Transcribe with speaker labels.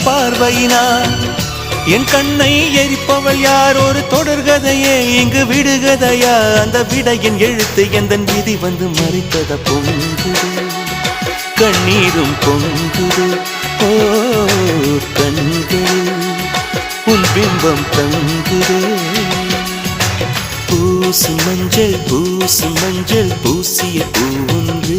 Speaker 1: பார்வையினார் என் கண்ணை எரிப்பவள் யார் ஒரு தொடர்கதையே இங்கு விடுகதையா அந்த விடையின் எழுத்து எந்தன் விதி வந்து மறித்தத பொங்குது கண்ணீரும் பொங்குது ஓ கண்கள் உன் பிம்பம் தங்குதே பூசு மஞ்சள் பூசிய பூ ஒன்று